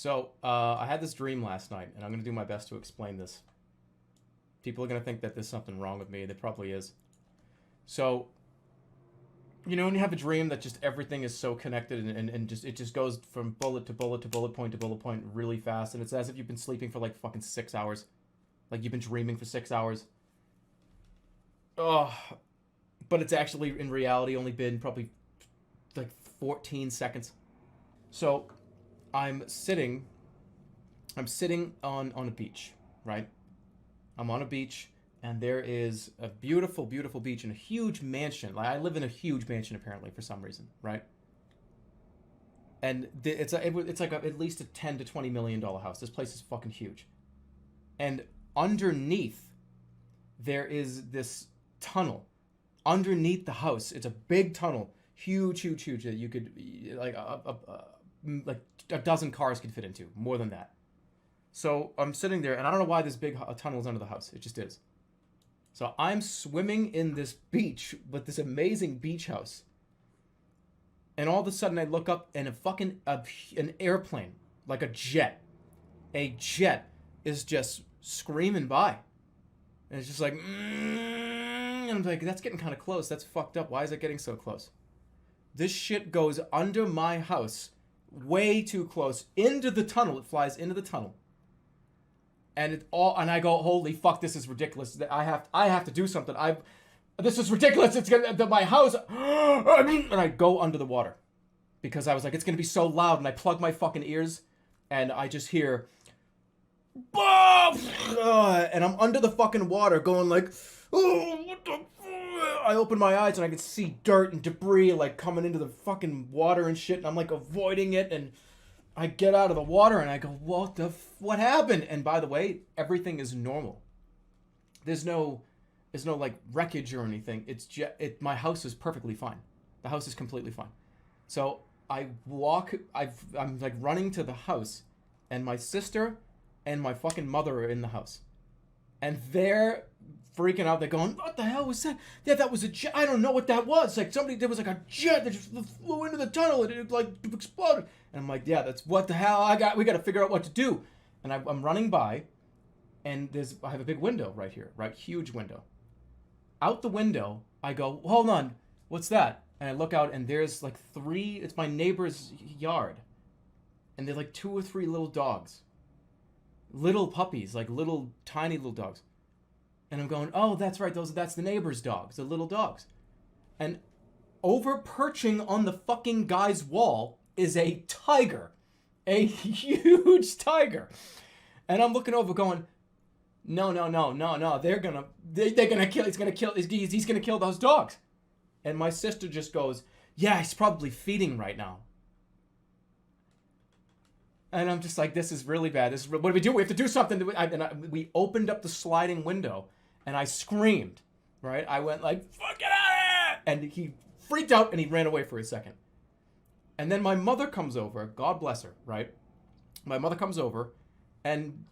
So, I had this dream last night, and I'm going to do my best to explain this. People are going to think that there's something wrong with me. There probably is. So, you know when you have a dream that just everything is so connected and just it just goes from bullet to bullet to bullet point to bullet point really fast, and it's as if you've been sleeping for like fucking 6 hours. Like you've been dreaming for 6 hours. Oh, but it's actually, in reality, only been probably like 14 seconds. So, I'm sitting on a beach, right? I'm on a beach, and there is a beautiful, beautiful beach and a huge mansion. Like I live in a huge mansion apparently for some reason, right? And it's like at least a 10 to 20 million dollar house. This place is fucking huge. And underneath there is this tunnel. Underneath the house, it's a big tunnel, huge, huge, huge. That you could like a dozen cars could fit into, more than that. So I'm sitting there, and I don't know why this big tunnel is under the house. It just is. So I'm swimming in this beach with this amazing beach house, and all of a sudden I look up, and an airplane, like a jet is just screaming by, and it's just like, and I'm like, that's getting kind of close. That's fucked up. Why is it getting so close? This shit goes under my house, way too close, into the tunnel. It flies into the tunnel. And I go, holy fuck, this is ridiculous. I have to do something. This is ridiculous. It's gonna, my house, and I go under the water because I was like, it's gonna be so loud. And I plug my fucking ears, and I just hear, and I'm under the fucking water, going like, oh, what the. I open my eyes and I can see dirt and debris like coming into the fucking water and shit, and I'm like avoiding it, and I get out of the water and I go, what happened? And by the way, everything is normal. There's no like wreckage or anything. My house is perfectly fine. The house is completely fine. So I'm like running to the house, and my sister and my fucking mother are in the house. And they're freaking out. They're going, what the hell was that? Yeah, that was a jet. I don't know what that was. Like there was like a jet that just flew into the tunnel and it like exploded. And I'm like, yeah, that's what the hell we got to figure out what to do. And I'm running by, and I have a big window right here, right? Huge window. Out the window, I go, hold on, what's that? And I look out, and there's like it's my neighbor's yard. And they're like 2 or 3 little dogs. Little puppies, like little tiny little dogs. And I'm going, oh, that's right, that's the neighbor's dogs, the little dogs. And over perching on the fucking guy's wall is a tiger. A huge tiger. And I'm looking over going, no, they're gonna kill, he's gonna kill those dogs. And my sister just goes, yeah, he's probably feeding right now. And I'm just like, this is really bad. What do we do? We have to do something. We opened up the sliding window, and I screamed, right? I went like, fuck, get out of here! And he freaked out, and he ran away for a second. And then my mother comes over, God bless her, right? My mother comes over, and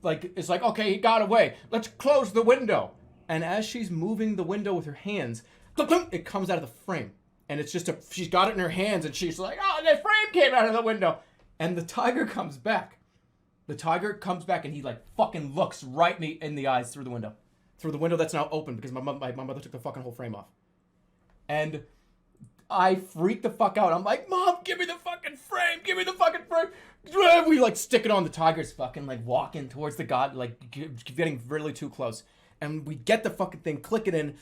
like it's like, okay, he got away. Let's close the window. And as she's moving the window with her hands, it comes out of the frame. And it's just she's got it in her hands, and she's like, oh, the frame came out of the window. And the tiger comes back. The tiger comes back, and he like fucking looks right me in the eyes through the window. Through the window that's now open because my mother took the fucking whole frame off. And I freaked the fuck out. I'm like, Mom, give me the fucking frame. Give me the fucking frame. We like stick it on. The tiger's fucking like walking towards the guy, like getting really too close. And we get the fucking thing, click it in.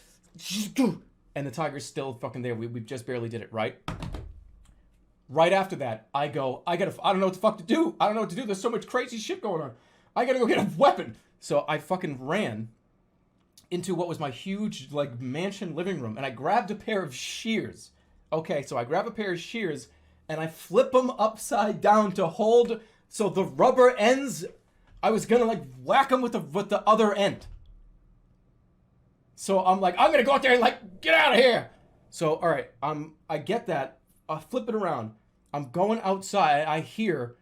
And the tiger's still fucking there. We just barely did it, right? Right after that, I don't know what the fuck to do. I don't know what to do. There's so much crazy shit going on. I gotta go get a weapon. So I fucking ran into what was my huge, like, mansion living room, and I grabbed a pair of shears. Okay, so I grab a pair of shears, and I flip them upside down to hold, so the rubber ends, I was gonna, like, whack them with the other end. So I'm like, I'm gonna go out there and, like, get out of here. So, all right, I get that. I flip it around. I'm going outside. I hear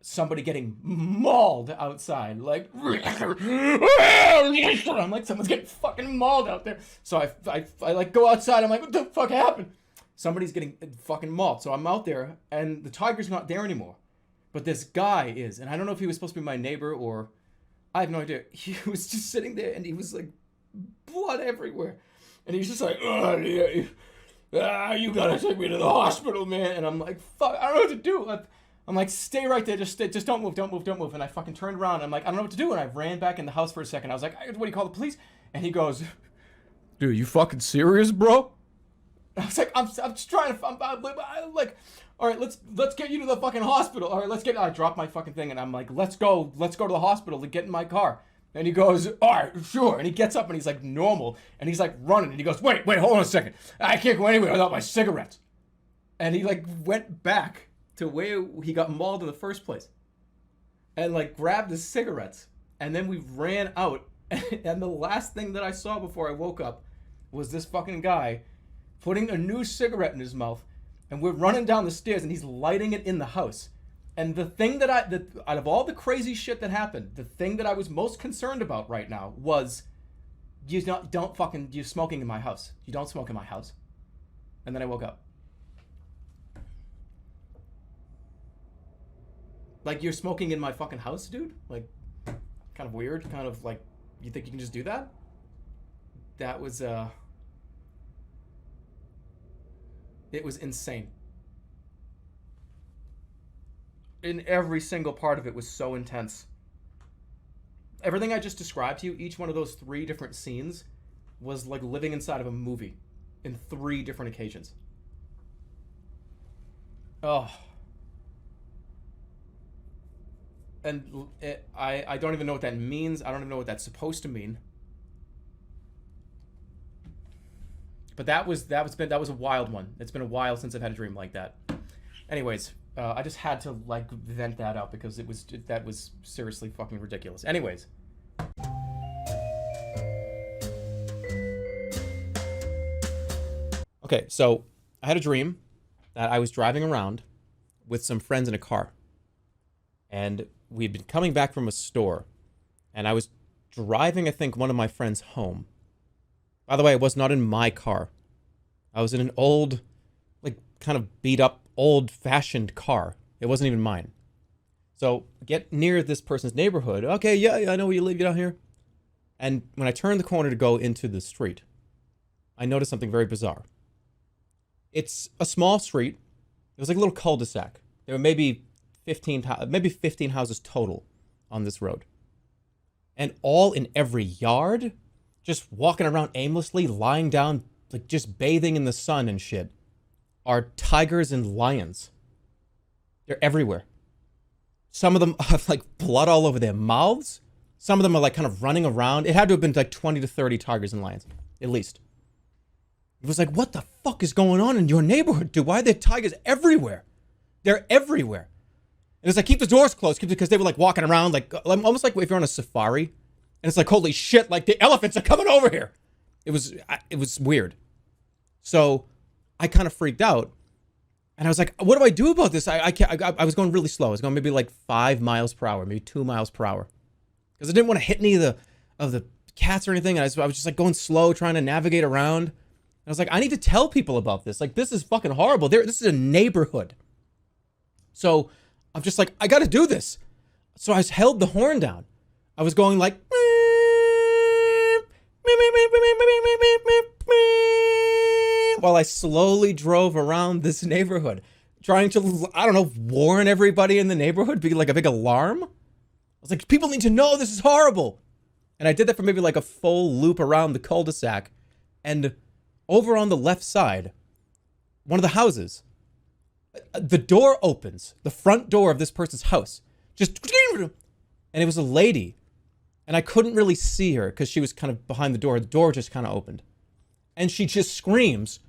somebody getting mauled outside. Like, I'm like, someone's getting fucking mauled out there. So I like go outside. I'm like, what the fuck happened? Somebody's getting fucking mauled. So I'm out there, and the tiger's not there anymore. But this guy is, and I don't know if he was supposed to be my neighbor or I have no idea. He was just sitting there and he was like blood everywhere. And he's just like, oh, yeah, you gotta take me to the hospital, man. And I'm like, fuck, I don't know what to do. I'm like, stay right there, just don't move, don't move, don't move. And I fucking turned around and I'm like, I don't know what to do. And I ran back in the house for a second. I was like, what do you call the police? And he goes, dude, you fucking serious, bro? I was like, I'm just trying to, I'm like, all right, let's get you to the fucking hospital. All right, I dropped my fucking thing and I'm like, let's go to the hospital to get in my car. And he goes, all right, sure. And he gets up and he's like normal and he's like running and he goes, wait, hold on a second. I can't go anywhere without my cigarettes. And he like went back to where he got mauled in the first place and like grabbed his cigarettes. And then we ran out. And the last thing that I saw before I woke up was this fucking guy putting a new cigarette in his mouth, and we're running down the stairs, and he's lighting it in the house. And the thing that out of all the crazy shit that happened, the thing that I was most concerned about right now was, you smoking in my house. You don't smoke in my house. And then I woke up. Like, you're smoking in my fucking house, dude? Like, kind of weird, kind of like, you think you can just do that? That was, it was insane. In every single part of it was so intense. Everything I just described to you, each one of those 3 different scenes was like living inside of a movie in 3 different occasions. Oh. And I don't even know what that means. I don't even know what that's supposed to mean. But that was a wild one. It's been a while since I've had a dream like that. Anyways, I just had to like vent that out because that was seriously fucking ridiculous. Anyways. Okay, so I had a dream that I was driving around with some friends in a car. And we'd been coming back from a store. And I was driving, I think, one of my friends home. By the way, I was not in my car. I was in an old, like, kind of beat up, old-fashioned car. It wasn't even mine. So, get near this person's neighborhood. Okay, yeah, I know where you live, you down here. And when I turned the corner to go into the street, I noticed something very bizarre. It's a small street. It was like a little cul-de-sac. There were maybe 15 houses total on this road. And all in every yard, just walking around aimlessly, lying down, like just bathing in the sun and shit, are tigers and lions. They're everywhere. Some of them have like blood all over their mouths. Some of them are like kind of running around. It had to have been like 20 to 30 tigers and lions, at least. It was like, what the fuck is going on in your neighborhood, dude? Why are there tigers everywhere? They're everywhere. And it's like, keep the doors closed, because they were like walking around, like almost like if you're on a safari. And it's like, holy shit, like the elephants are coming over here. It was weird. So I kind of freaked out. And I was like, what do I do about this? I was going really slow. I was going maybe like 5 miles per hour, maybe 2 miles per hour. Because I didn't want to hit any of the cats or anything. And I was just like going slow, trying to navigate around. And I was like, I need to tell people about this. Like, this is fucking horrible. This is a neighborhood. So I'm just like, I got to do this. So I held the horn down. I was going like, while I slowly drove around this neighborhood, trying to, I don't know, warn everybody in the neighborhood, be like a big alarm. I was like, people need to know this is horrible. And I did that for maybe like a full loop around the cul-de-sac. And over on the left side, one of the houses, the door opens, the front door of this person's house. Just, and it was a lady. And I couldn't really see her because she was kind of behind the door. The door just kind of opened. And she just screams,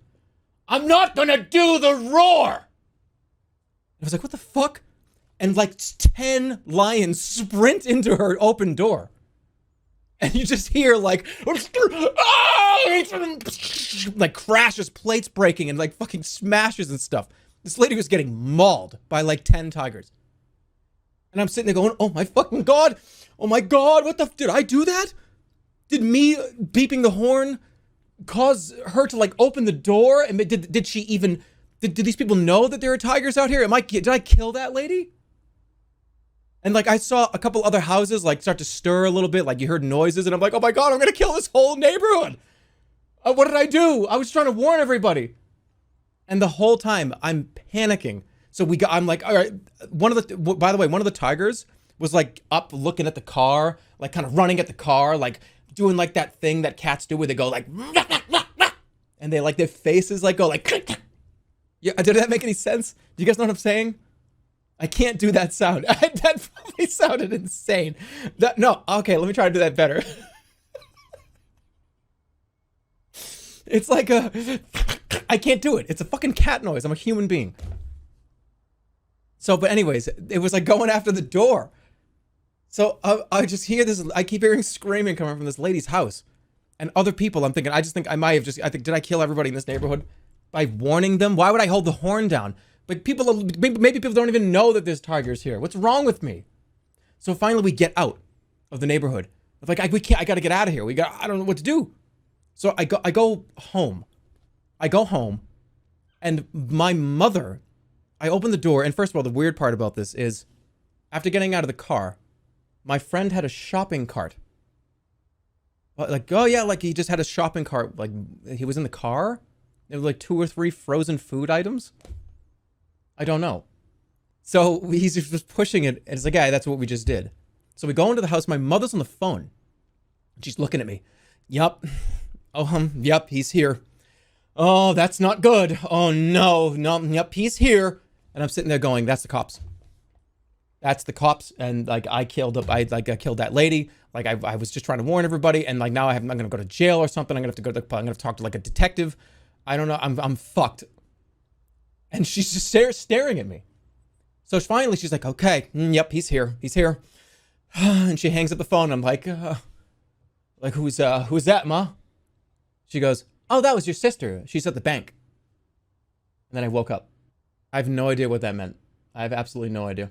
I'm not gonna do the roar! I was like, what the fuck? And like 10 lions sprint into her open door. And you just hear like, like crashes, plates breaking, and like fucking smashes and stuff. This lady was getting mauled by like 10 tigers. And I'm sitting there going, oh my fucking God. Oh my God, what the, did I do that? Did me beeping the horn cause her to like open the door? And did she even, did these people know that there are tigers out here? Did I kill that lady? And like I saw a couple other houses like start to stir a little bit, like you heard noises, and I'm like, oh my god, I'm gonna kill this whole neighborhood. What did I do? I was trying to warn everybody. And the whole time I'm panicking. So I'm like, all right, by the way, one of the tigers was like up looking at the car, like kind of running at the car, like doing like that thing that cats do where they go like, and they like their faces like go like, yeah, did that make any sense? Do you guys know what I'm saying? I can't do that sound. That probably sounded insane. No, okay, let me try to do that better. It's like I can't do it. It's a fucking cat noise. I'm a human being. So, but anyways, it was like going after the door. So I just hear this, I keep hearing screaming coming from this lady's house. And other people, I'm thinking, I think, did I kill everybody in this neighborhood? By warning them? Why would I hold the horn down? Like maybe people don't even know that there's tigers here. What's wrong with me? So finally we get out of the neighborhood. It's like, I gotta get out of here. I don't know what to do. So I go home. I go home, and my mother, I open the door, and first of all, the weird part about this is, after getting out of the car, my friend had a shopping cart. Like, oh yeah, like he just had a shopping cart, like he was in the car? There were like 2 or 3 frozen food items? I don't know. So he's just pushing it, and it's like, yeah, that's what we just did. So we go into the house, my mother's on the phone. She's looking at me. Yup. Oh, yep, he's here. Oh, that's not good. Oh, no, yep, he's here. And I'm sitting there going, that's the cops. That's the cops. And like, I killed that lady. Like, I was just trying to warn everybody. And like, now I'm going to go to jail or something. I'm going to have to I'm going to talk to like a detective. I don't know. I'm fucked. And she's just staring at me. So finally, she's like, okay, yep, he's here. He's here. And she hangs up the phone. I'm like, who's that, Ma? She goes, oh, that was your sister. She's at the bank. And then I woke up. I have no idea what that meant. I have absolutely no idea.